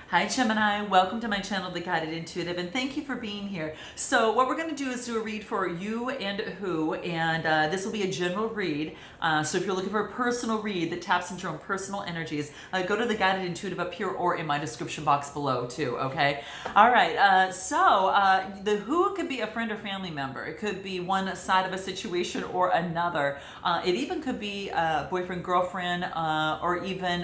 Hi Gemini, welcome to my channel, The Guided Intuitive, and thank you for being here. So what we're going to do is do a read for you and who, and this will be a general read. So if you're looking for a personal read that taps into your own personal energies, go to The Guided Intuitive up here or in my description box below too, okay? All right, the who could be a friend or family member. It could be one side of a situation or another. It even could be a boyfriend, girlfriend, or even,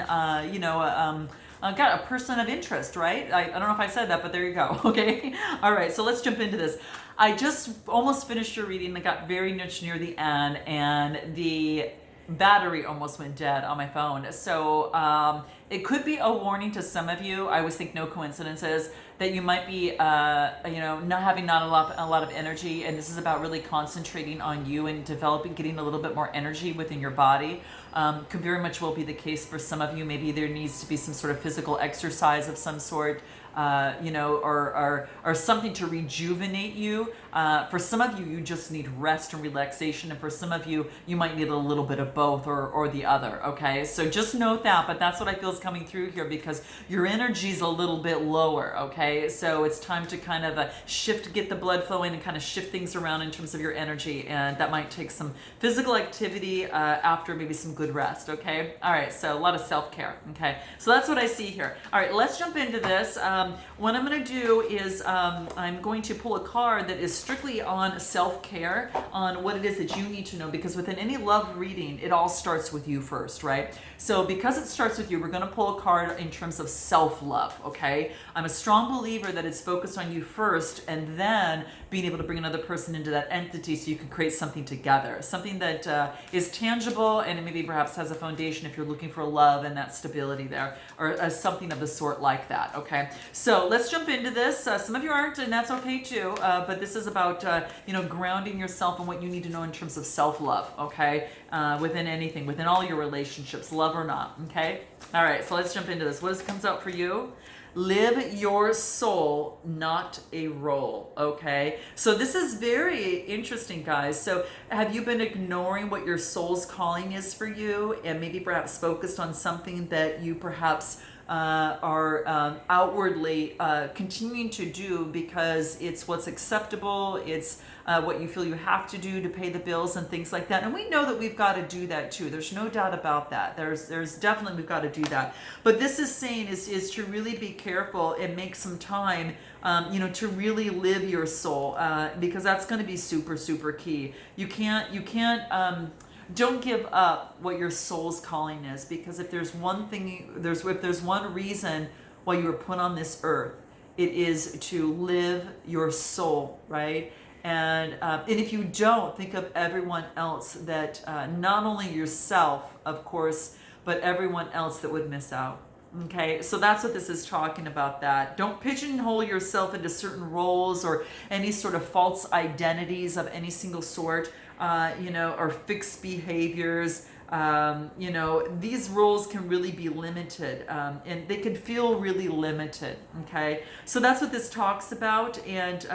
got a person of interest, right? I don't know if I said that, but there you go. Okay. All right. So let's jump into this. I just almost finished your reading. I got very much near the end, and the battery almost went dead on my phone. So it could be a warning to some of you. I always think no coincidences that you might be, not having not a lot of energy, and this is about really concentrating on you and developing, getting a little bit more energy within your body. Could very much well be the case for some of you. Maybe there needs to be some sort of physical exercise of some sort, or something to rejuvenate you. For some of you, you just need rest and relaxation, and for some of you, you might need a little bit of both or the other. Okay, so just note that. But that's what I feel is coming through here because your energy is a little bit lower. Okay, so it's time to kind of shift, get the blood flowing, and kind of shift things around in terms of your energy, and that might take some physical activity after maybe some good rest. Okay, all right, so a lot of self-care. Okay, so that's what I see here. All right, let's jump into this. What I'm going to do is I'm going to pull a card that is strictly on self-care, on what it is that you need to know, because within any love reading, it all starts with you first, right? So because it starts with you, we're going to pull a card in terms of self-love, okay? I'm a strong believer that it's focused on you first, and then being able to bring another person into that entity so you can create something together, something that is tangible, and it maybe perhaps has a foundation if you're looking for love and that stability there, or something of the sort like that, okay? So let's jump into this. Some of you aren't, and that's okay too, but this is about, grounding yourself and what you need to know in terms of self-love, okay? Within anything, within all your relationships, love or not, okay? All right, so let's jump into this. What comes out for you? Live your soul, not a role, okay? So this is very interesting, guys. So have you been ignoring what your soul's calling is for you, and maybe perhaps focused on something that you perhaps are outwardly continuing to do because it's what's acceptable, it's what you feel you have to do to pay the bills and things like that. And we know that we've got to do that too. There's no doubt about that. There's definitely, we've got to do that. But this is saying is to really be careful and make some time, to really live your soul, because that's going to be super, super key. You can't, don't give up what your soul's calling is, because if there's one thing, if there's one reason why you were put on this earth, it is to live your soul, right? And if you don't, think of everyone else that, not only yourself, of course, but everyone else that would miss out. Okay, so that's what this is talking about. That don't pigeonhole yourself into certain roles or any sort of false identities of any single sort, or fixed behaviors. These roles can really be limited, and they can feel really limited. Okay, so that's what this talks about, and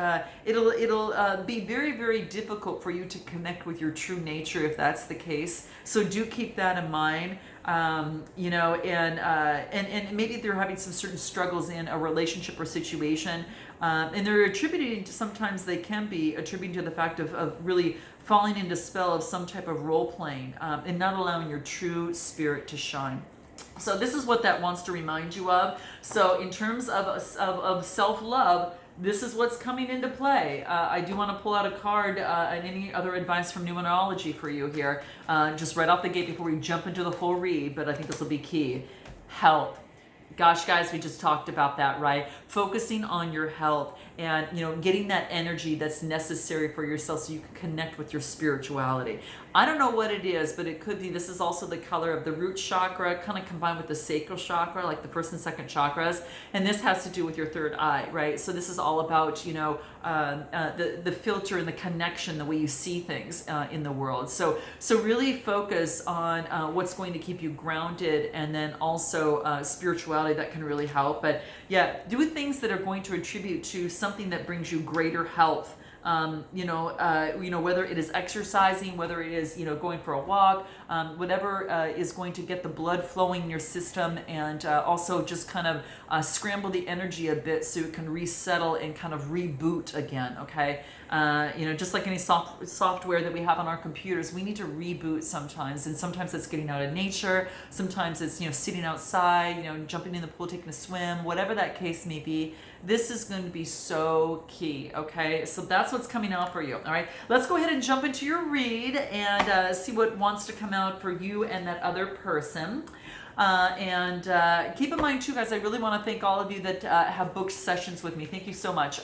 it'll be very, very difficult for you to connect with your true nature if that's the case. So do keep that in mind. And maybe they're having some certain struggles in a relationship or situation, and they're attributing to, sometimes they can be attributing to the fact of really falling into spell of some type of role playing, and not allowing your true spirit to shine. So this is what that wants to remind you of. So in terms of self-love, this is what's coming into play. I do want to pull out a card and any other advice from numerology for you here, just right off the gate before we jump into the full read, but I think this will be key. Health. Gosh, guys, we just talked about that, right? Focusing on your health and, getting that energy that's necessary for yourself so you can connect with your spirituality. I don't know what it is, but it could be, this is also the color of the root chakra, kind of combined with the sacral chakra, like the first and second chakras. And this has to do with your third eye, right? So this is all about, the filter and the connection, the way you see things in the world. So really focus on what's going to keep you grounded, and then also spirituality that can really help. But yeah, do things that are going to attribute to something that brings you greater health, whether it is exercising, whether it is, going for a walk, whatever is going to get the blood flowing in your system, and also just kind of scramble the energy a bit so it can resettle and kind of reboot again, okay? Just like any software that we have on our computers, we need to reboot sometimes, and sometimes it's getting out of nature, sometimes it's, sitting outside, jumping in the pool, taking a swim, whatever that case may be. This is going to be so key, okay? So that's what's coming out for you, all right? Let's go ahead and jump into your read and see what wants to come out for you and that other person. Keep in mind too, guys, I really want to thank all of you that have booked sessions with me. Thank you so much.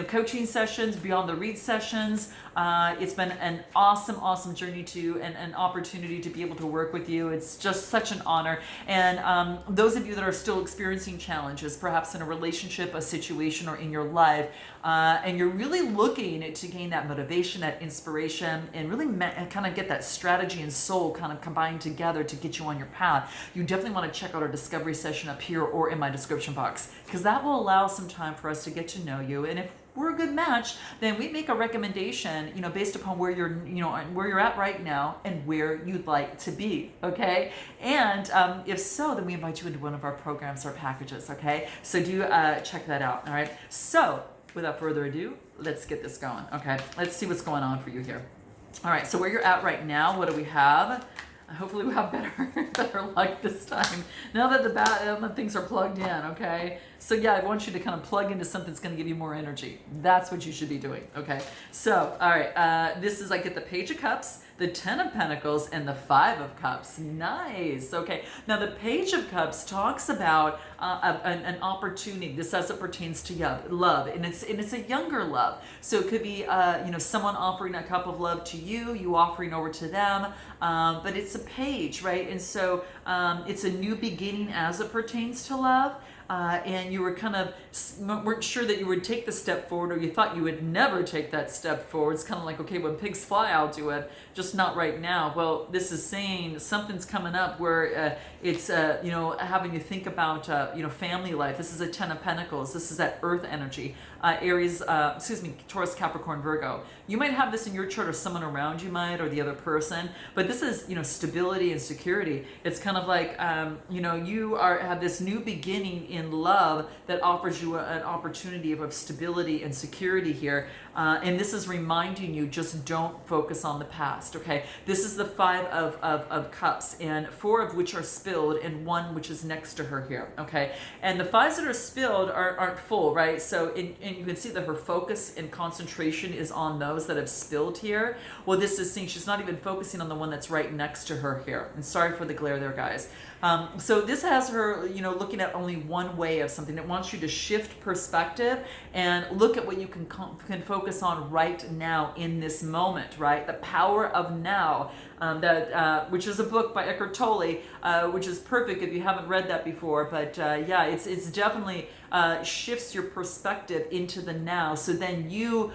Coaching sessions, beyond the read sessions. It's been an awesome journey to and an opportunity to be able to work with you. It's just such an honor. And those of you that are still experiencing challenges, perhaps in a relationship, a situation, or in your life, and you're really looking to gain that motivation, that inspiration, and really kind of get that strategy and soul kind of combined together to get you on your path, you definitely want to check out our discovery session up here or in my description box, because that will allow some time for us to get to know you. And if we're a good match, then we make a recommendation, based upon where you're at right now and where you'd like to be, okay? And if so, then we invite you into one of our programs or packages, okay? So do check that out, all right? So without further ado, let's get this going, okay? Let's see what's going on for you here. All right, so where you're at right now, what do we have? Hopefully we have better luck this time. Now that the things are plugged in, okay? So yeah, I want you to kind of plug into something that's going to give you more energy. That's what you should be doing, okay? So, all right, this is, I get the Page of Cups, the 10 of Pentacles, and the 5 of Cups. Nice, okay. Now the Page of Cups talks about an opportunity. This as it pertains to love, and it's a younger love. So it could be, someone offering a cup of love to you, you offering over to them, but it's a page, right? And so it's a new beginning as it pertains to love. And you were kind of weren't sure that you would take the step forward, or you thought you would never take that step forward. It's kind of like, okay, when pigs fly, I'll do it, just not right now. Well, this is saying something's coming up where it's having you think about family life. This is a 10 of Pentacles. This is that earth energy. Taurus, Capricorn, Virgo. You might have this in your chart, or someone around you might, or the other person, but this is, stability and security. It's kind of like, you have this new beginning in love that offers you an opportunity of stability and security here. And this is reminding you, just don't focus on the past, okay? This is the 5 of Cups, and 4 of which are spilled, and 1 which is next to her here, okay? And the 5s that are spilled aren't full, right? So, and you can see that her focus and concentration is on those that have spilled here. Well, this is saying she's not even focusing on the one that's right next to her here. And sorry for the glare there, guys. So this has her, looking at only one way of something. It wants you to shift perspective and look at what you can focus on right now in this moment, right? The Power of Now, which is a book by Eckhart Tolle, which is perfect if you haven't read that before. But it's definitely shifts your perspective into the now. So then you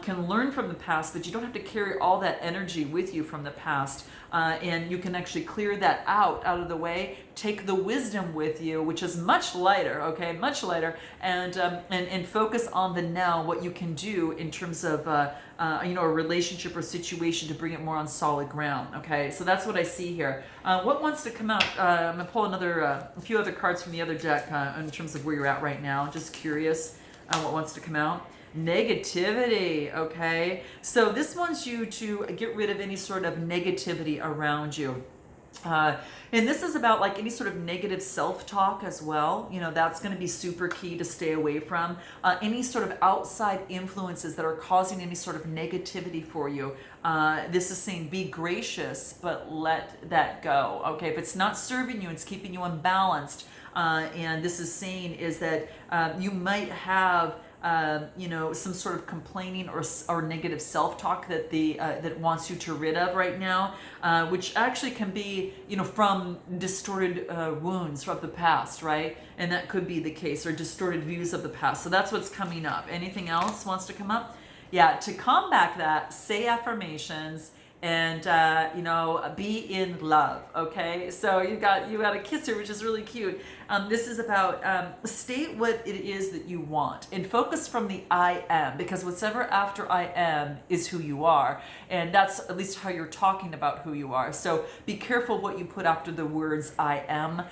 can learn from the past, but you don't have to carry all that energy with you from the past. And you can actually clear that out of the way, take the wisdom with you, which is much lighter, okay, much lighter, and focus on the now, what you can do in terms of a relationship or situation to bring it more on solid ground, okay? So that's what I see here. What wants to come out? I'm gonna pull a few other cards from the other deck in terms of where you're at right now. Just curious what wants to come out. Negativity, okay? So this wants you to get rid of any sort of negativity around you. And this is about like any sort of negative self-talk as well. That's going to be super key to stay away from. Any sort of outside influences that are causing any sort of negativity for you. This is saying be gracious, but let that go. Okay, if it's not serving you, it's keeping you unbalanced. And this is saying is that you might have some sort of complaining or negative self-talk that wants you to rid of right now, which actually can be, from distorted wounds from the past, right? And that could be the case, or distorted views of the past. So that's what's coming up. Anything else wants to come up? Yeah, to combat that, say affirmations and be in love. Okay, so you got a kiss here, which is really cute. This is about state what it is that you want and focus from the I am, because whatever after I am is who you are. And that's at least how you're talking about who you are. So be careful what you put after the words I am,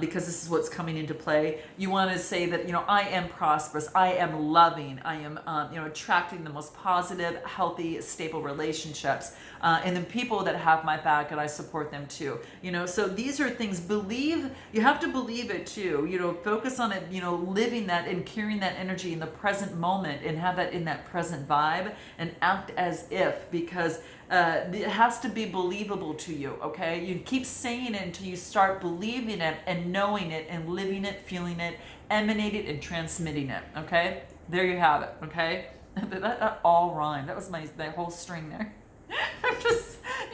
because this is what's coming into play. You want to say that, I am prosperous, I am loving, I am, attracting the most positive, healthy, stable relationships. And the people that have my back, and I support them too. So these are things, you have to believe it too. Focus on it, living that and carrying that energy in the present moment and have that in that present vibe and act as if, because it has to be believable to you, okay? You keep saying it until you start believing it and knowing it and living it, feeling it, emanating it, and transmitting it, okay? There you have it, okay? That all rhymed. That was that whole string there.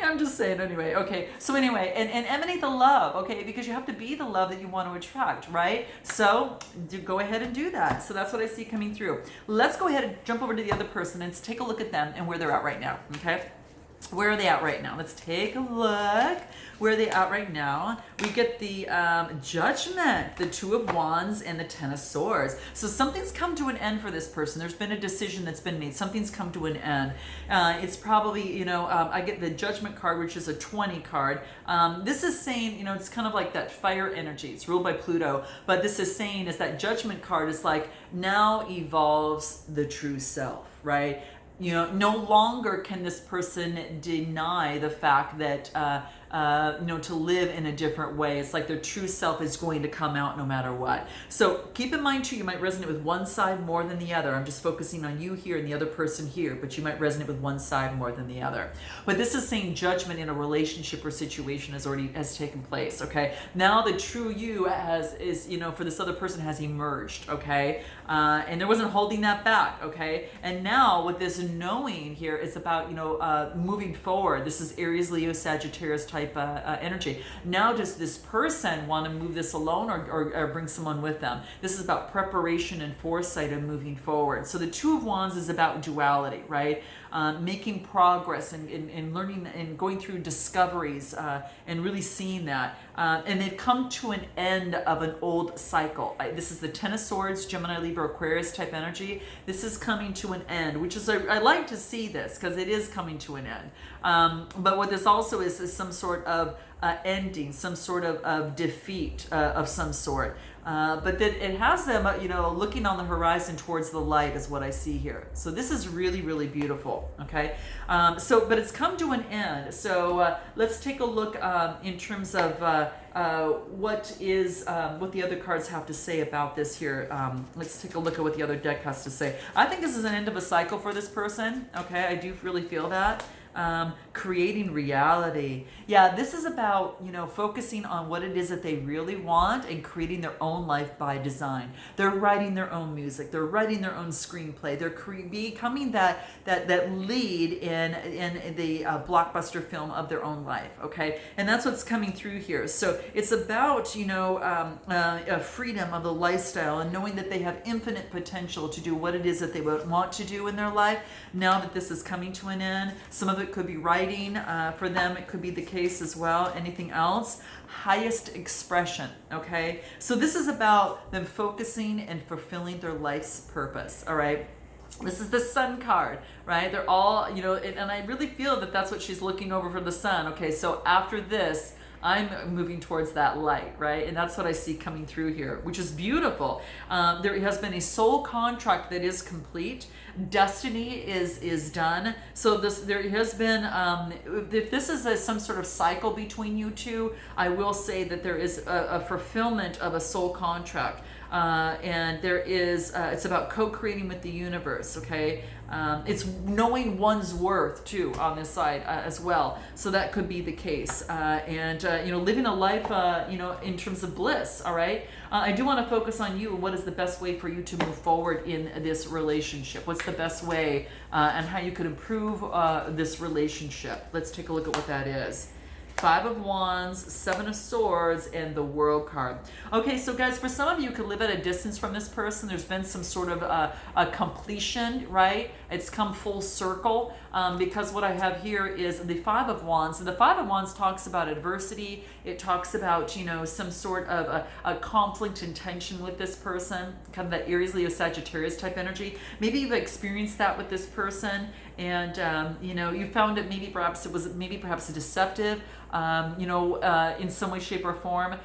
I'm just saying anyway. Okay, so anyway, and emanate the love, okay, because you have to be the love that you want to attract, right? So go ahead and do that. So that's what I see coming through. Let's go ahead and jump over to the other person and take a look at them and where they're at right now, okay? Where are they at right now? Let's take a look. Where are they at right now? We get the Judgment, the Two of Wands, and the Ten of Swords. So something's come to an end for this person. There's been a decision that's been made. Something's come to an end. It's probably, I get the Judgment card, which is a 20 card. This is saying, it's kind of like that fire energy. It's ruled by Pluto. But this is saying is that Judgment card is like, now evolves the true self, right? No longer can this person deny the fact that, to live in a different way. It's like their true self is going to come out no matter what. So keep in mind too, you might resonate with one side more than the other. I'm just focusing on you here and the other person here, but you might resonate with one side more than the other. But this is saying judgment in a relationship or situation has taken place, okay? Now the true you for this other person has emerged, okay? And there wasn't holding that back, okay? And now with this knowing here, it's about, moving forward. This is Aries, Leo, Sagittarius type energy. Now does this person want to move this alone or bring someone with them? This is about preparation and foresight and moving forward. So the Two of Wands is about duality, right? Making progress and learning and going through discoveries and really seeing that. And they've come to an end of an old cycle. This is the Ten of Swords, Gemini, Libra, Aquarius type energy. This is coming to an end, which is, I like to see this because it is coming to an end. But what this also is some sort of ending, some sort of defeat of some sort. But that it has them, looking on the horizon towards the light is what I see here. So this is really, really beautiful, okay? But it's come to an end. So let's take a look in terms of what the other cards have to say about this here. Let's take a look at what the other deck has to say. I think this is an end of a cycle for this person, okay? I do really feel that. Creating reality. Yeah, this is about, focusing on what it is that they really want and creating their own life by design. They're writing their own music. They're writing their own screenplay. They're becoming that lead in the blockbuster film of their own life, okay? And that's what's coming through here. So it's about, freedom of the lifestyle and knowing that they have infinite potential to do what it is that they would want to do in their life. Now that this is coming to an end, some of it could be writing for them. It could be the case as well. Anything else? Highest expression, okay? So this is about them focusing and fulfilling their life's purpose, all right? This is the Sun card, right? They're all, and I really feel that that's what she's looking over for the Sun. Okay, so after this, I'm moving towards that light, right? And that's what I see coming through here, which is beautiful. There has been a soul contract that is complete. Destiny is done. So there has been, if this is some sort of cycle between you two, I will say that there is a fulfillment of a soul contract. And there is, it's about co-creating with the universe, okay? It's knowing one's worth too on this side as well. So that could be the case. And living a life, in terms of bliss, all right? I do want to focus on you. What is the best way for you to move forward in this relationship? What's the best way and how you could improve this relationship? Let's take a look at what that is. Five of Wands, Seven of Swords, and the World card. Okay, so guys, for some of you could live at a distance from this person. There's been some sort of a completion, right? It's come full circle, because what I have here is the Five of Wands. And the Five of Wands talks about adversity. It talks about, you know, some sort of a conflict and tension with this person, kind of that Aries, Leo, Sagittarius type energy. Maybe you've experienced that with this person, and you know, you found it perhaps deceptive, in some way, shape, or form.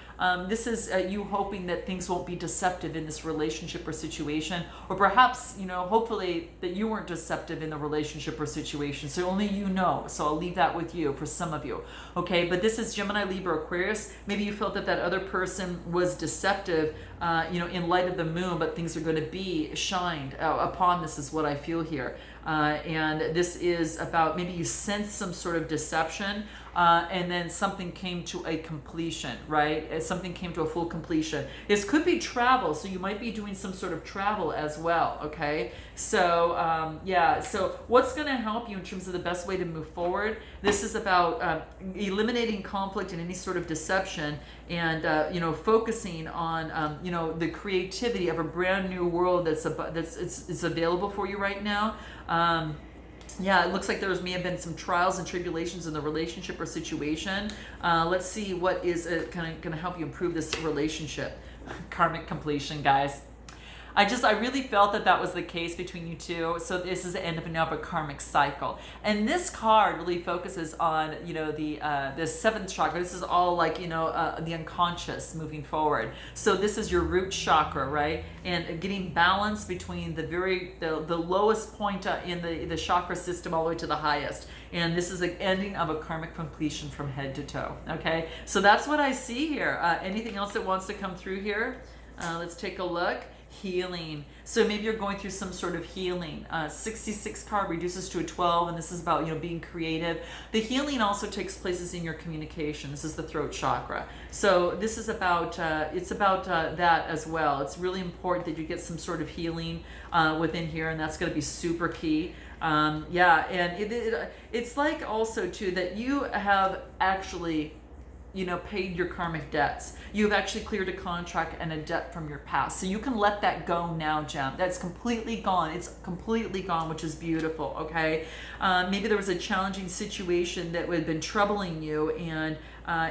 This is you hoping that things won't be deceptive in this relationship or situation, or perhaps, you know, hopefully that you weren't deceptive in the relationship or situation. So only you know. So I'll leave that with you for some of you. Okay, but this is Gemini, Libra, Aquarius. Maybe you felt that that other person was deceptive, in light of the moon, but things are going to be shined upon. This is what I feel here. And this is about maybe you sense some sort of deception, and then something came to a completion, right? Something came to a full completion. This could be travel, so you might be doing some sort of travel as well, okay? So, so what's going to help you in terms of the best way to move forward? This is about eliminating conflict and any sort of deception, and, focusing on, the creativity of a brand new world that's available for you right now. It looks like there may have been some trials and tribulations in the relationship or situation. Let's see what is going to help you improve this relationship. Karmic completion, guys. I really felt that was the case between you two. So this is the end of a karmic cycle. And this card really focuses on, the seventh chakra. This is all like, the unconscious moving forward. So this is your root chakra, right? And getting balance between the lowest point in the chakra system all the way to the highest. And this is the ending of a karmic completion from head to toe. Okay, so that's what I see here. Anything else that wants to come through here? Let's take a look. Healing. So maybe you're going through some sort of healing. 66 card reduces to a 12, and this is about, being creative. The healing also takes places in your communication. This is the throat chakra. So this is about, that as well. It's really important that you get some sort of healing within here, and that's going to be super key. And it's like also too that you have actually paid your karmic debts. You've actually cleared a contract and a debt from your past. So you can let that go now, Gem. That's completely gone. It's completely gone, which is beautiful, okay? Maybe there was a challenging situation that had been troubling you, and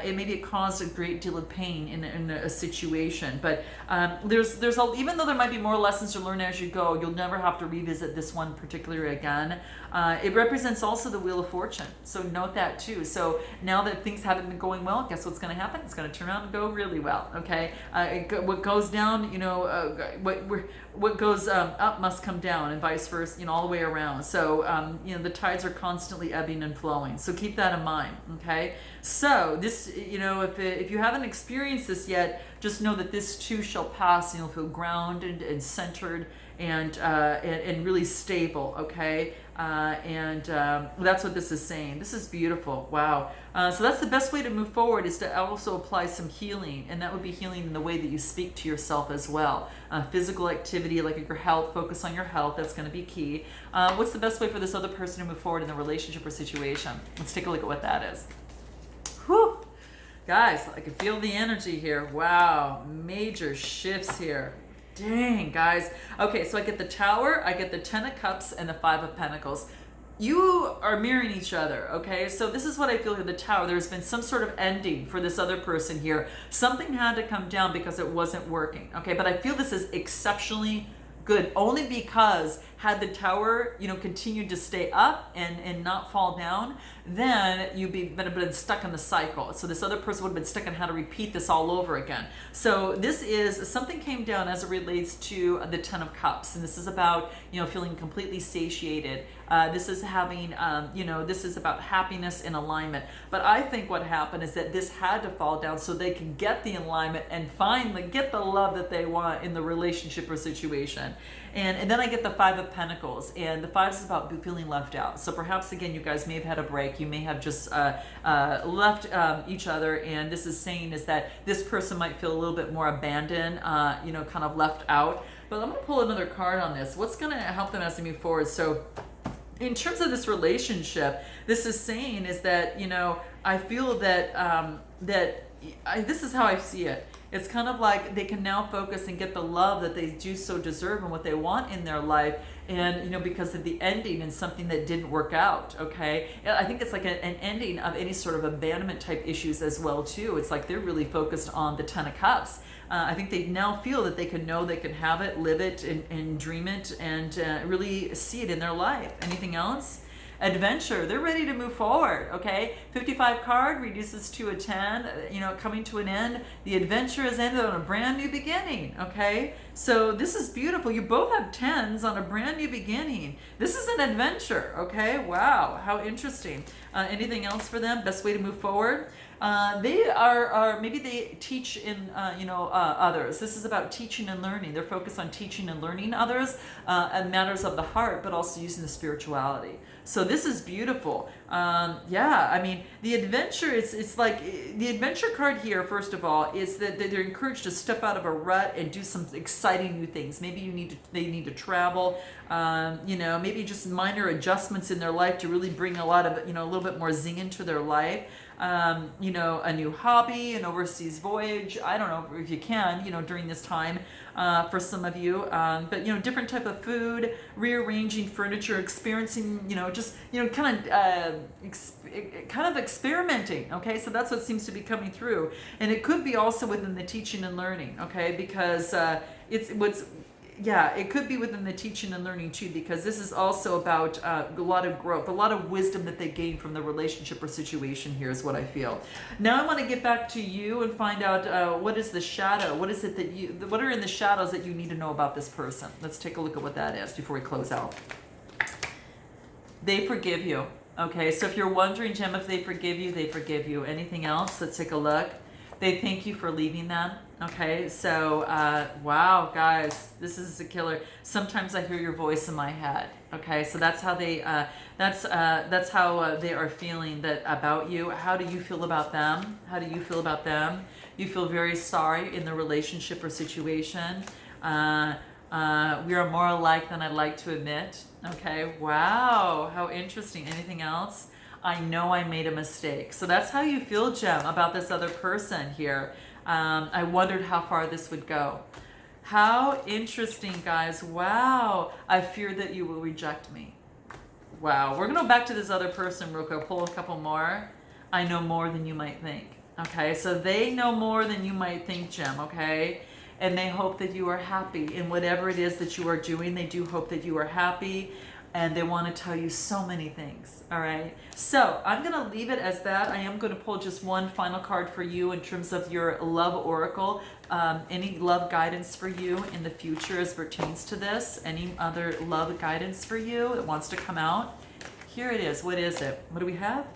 maybe it caused a great deal of pain in a situation. But even though there might be more lessons to learn as you go, you'll never have to revisit this one particularly again. It represents also the Wheel of Fortune. So note that too. So now that things haven't been going well, guess what's going to happen? It's going to turn out and go really well. Okay, what goes down, what goes up must come down, and vice versa. All the way around. So the tides are constantly ebbing and flowing. So keep that in mind. Okay. So this, if you haven't experienced this yet, just know that this too shall pass, and you'll feel grounded and centered and really stable. Okay. That's what this is saying. This is beautiful. Wow. So that's the best way to move forward, is to also apply some healing, and that would be healing in the way that you speak to yourself as well. Physical activity, like your health, focus on your health. That's going to be key. What's the best way for this other person to move forward in the relationship or situation? Let's take a look at what that is. Whew. Guys, I can feel the energy here. Wow. Major shifts here. Dang, guys. Okay, so I get the Tower, I get the Ten of Cups, and the Five of Pentacles. You are mirroring each other, okay? So this is what I feel here, the Tower. There's been some sort of ending for this other person here. Something had to come down because it wasn't working, okay? But I feel this is exceptionally good, only because had the Tower, continued to stay up and not fall down, then you'd been stuck in the cycle. So this other person would have been stuck in how to repeat this all over again. So this is something came down as it relates to the Ten of Cups, and this is about feeling completely satiated. This is having this is about happiness and alignment. But I think what happened is that this had to fall down so they can get the alignment and finally get the love that they want in the relationship or situation. And then I get the Five of Pentacles, and the Five is about feeling left out. So perhaps, again, you guys may have had a break. You may have just left each other, and this is saying is that this person might feel a little bit more abandoned, kind of left out. But I'm going to pull another card on this. What's going to help them as they move forward? So in terms of this relationship, this is saying is that, you know, I feel that this is how I see it. It's kind of like they can now focus and get the love that they do so deserve and what they want in their life. And, you know, because of the ending and something that didn't work out, okay? I think it's like an ending of any sort of abandonment type issues as well, too. It's like they're really focused on the Ten of Cups. I think they now feel that they can know they can have it, live it, and dream it, and really see it in their life. Anything else? Adventure, they're ready to move forward, okay? 55 card reduces to a 10, you know, coming to an end. The adventure has ended on a brand new beginning, okay? So this is beautiful. You both have 10s on a brand new beginning. This is an adventure, okay? Wow, how interesting. Anything else for them? Best way to move forward? They are maybe they teach in others. This is about teaching and learning. They're focused on teaching and learning others and matters of the heart, but also using the spirituality. So this is beautiful. Yeah, I mean, the adventure it's like the adventure card here. First of all, is that they're encouraged to step out of a rut and do some exciting new things. Maybe they need to travel. Maybe just minor adjustments in their life to really bring a lot of a little bit more zing into their life. A new hobby, an overseas voyage. I don't know if you can, during this time for some of you. But different type of food, rearranging furniture, experiencing, kind of experimenting. Okay, so that's what seems to be coming through, and it could be also within the teaching and learning. Okay, because it could be within the teaching and learning too, because this is also about a lot of growth, a lot of wisdom that they gain from the relationship or situation here is what I feel. Now I want to get back to you and find out what is the shadow, what are in the shadows that you need to know about this person. Let's take a look at what that is before we close out. They forgive you. Okay, so if you're wondering, Gem, if they forgive you, they forgive you. Anything else? Let's take a look. They thank you for leaving them. Okay, so wow, guys, this is a killer. Sometimes I hear your voice in my head. Okay, so that's how they that's how they are feeling that about you. How do you feel about them? How do you feel about them? You feel very sorry in the relationship or situation. We are more alike than I'd like to admit. Okay, wow, how interesting. Anything else? I know I made a mistake. So that's how you feel, Gem, about this other person here. I wondered how far this would go. How interesting, guys. Wow. I fear that you will reject me. Wow. We're going to go back to this other person real quick. Pull a couple more. I know more than you might think. Okay. So they know more than you might think, Gem. Okay. And they hope that you are happy in whatever it is that you are doing. They do hope that you are happy. And they want to tell you so many things. All right. So I'm going to leave it as that. I am going to pull just one final card for you in terms of your love oracle. Any love guidance for you in the future as pertains to this? Any other love guidance for you that wants to come out? Here it is. What is it? What do we have?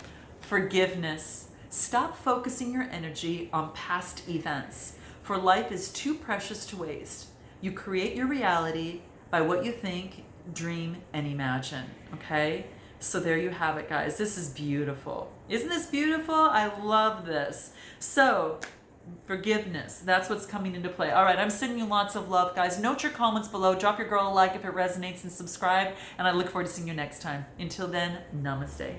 Forgiveness. Stop focusing your energy on past events, for life is too precious to waste. You create your reality by what you think, dream, and imagine. Okay, so there you have it, guys. This is beautiful. Isn't this beautiful? I love this. So forgiveness, that's what's coming into play. All right, I'm sending you lots of love, guys. Note your comments below. Drop your girl a like if it resonates, and subscribe, and I look forward to seeing you next time. Until then, namaste.